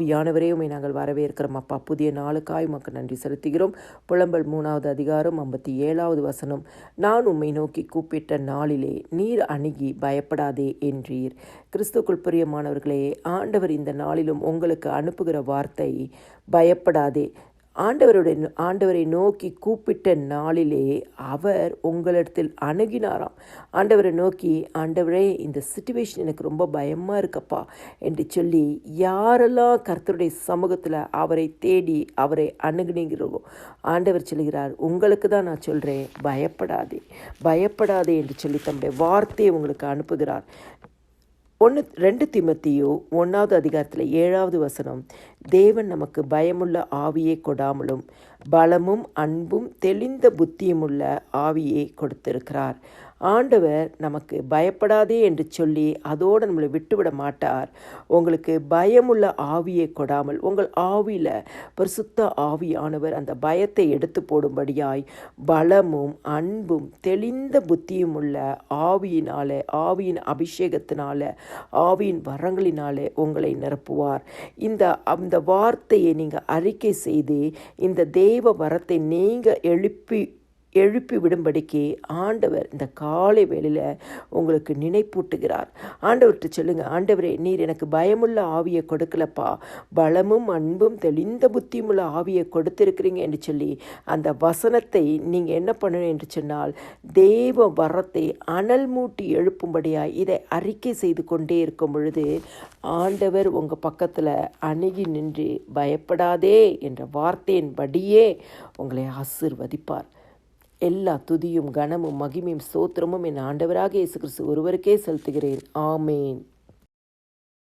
ஆவியானவரே உம்மை நாங்கள் வரவேற்கிறோம் அப்பா. புதிய நாளுக்காய் உமக்கு நன்றி செலுத்துகிறோம். புலம்பல் 3வது அதிகாரம் 57வது வசனம். நான் உம்மை நோக்கி கூப்பிட்ட நாளிலே நீர் அணுகி பயப்படாதே என்றீர். கிறிஸ்துக்குள் பிரியமானவர்களே, ஆண்டவர் இந்த நாளிலும் உங்களுக்கு அனுப்புகிற வார்த்தை பயப்படாதே. ஆண்டவரை நோக்கி கூப்பிட்ட நாளிலே அவர் உங்களிடத்தில் அணுகினாராம். ஆண்டவரை நோக்கி, ஆண்டவரே இந்த சிச்சுவேஷன் எனக்கு ரொம்ப பயமாக இருக்கப்பா என்று சொல்லி யாரெல்லாம் கர்த்தருடைய சமூகத்தில் அவரை தேடி அவரை அணுகுனீங்கிறோ ஆண்டவர் சொல்கிறார், உங்களுக்கு தான் நான் சொல்கிறேன், பயப்படாதே பயப்படாதே என்று சொல்லி தம்முடைய வார்த்தையை உங்களுக்கு அனுப்புகிறார். 2 தீமோத்தேயு 1வது அதிகாரத்தில் 7வது வசனம். தேவன் நமக்கு பயமுள்ள ஆவியை கொடாமலும் பலமும் அன்பும் தெளிந்த புத்தியுமுள்ள ஆவியை கொடுத்திருக்கிறார். ஆண்டவர் நமக்கு பயப்படாதே என்று சொல்லி அதோடு நம்மளை விட்டுவிட மாட்டார். உங்களுக்கு பயமுள்ள ஆவியை கொடாமல் உங்கள் ஆவியில் பரிசுத்த ஆவியானவர் அந்த பயத்தை எடுத்து போடும்படியாய் பலமும் அன்பும் தெளிந்த புத்தியும் உள்ள ஆவியினாலே, ஆவியின் அபிஷேகத்தினால, ஆவியின் வரங்களினாலே உங்களை நிரப்புவார். அந்த வார்த்தையை நீங்கள் அறிக்கை செய்து இந்த தேவ வரத்தை நீங்கள் எழுப்பி விடும்படிக்கு ஆண்டவர் இந்த காலை வேளையில் உங்களுக்கு நினைப்பூட்டுகிறார். ஆண்டவர்கிட்ட சொல்லுங்க, ஆண்டவரே நீர் எனக்கு பயமுள்ள ஆவியை கொடுக்கலப்பா, பலமும் அன்பும் தெளிந்த புத்தியுமுள்ள ஆவியை கொடுத்திருக்கிறீங்க என்று சொல்லி அந்த வசனத்தை நீங்கள் என்ன பண்ணணும் என்று சொன்னால், தேவ வரத்தை அனல் மூட்டி எழுப்பும்படியாய் இதை அறிக்கை செய்து கொண்டே இருக்கும் பொழுது ஆண்டவர் உங்கள் பக்கத்தில் அணுகி நின்று பயப்படாதே என்ற வார்த்தையின்படியே உங்களை ஆசீர்வதிப்பார். எல்லா துதியும் கனமும் மகிமையும் ஸ்தோத்திரமும் என் ஆண்டவராக இயேசு கிறிஸ்து ஒருவருக்கே செலுத்துகிறேன். ஆமேன்.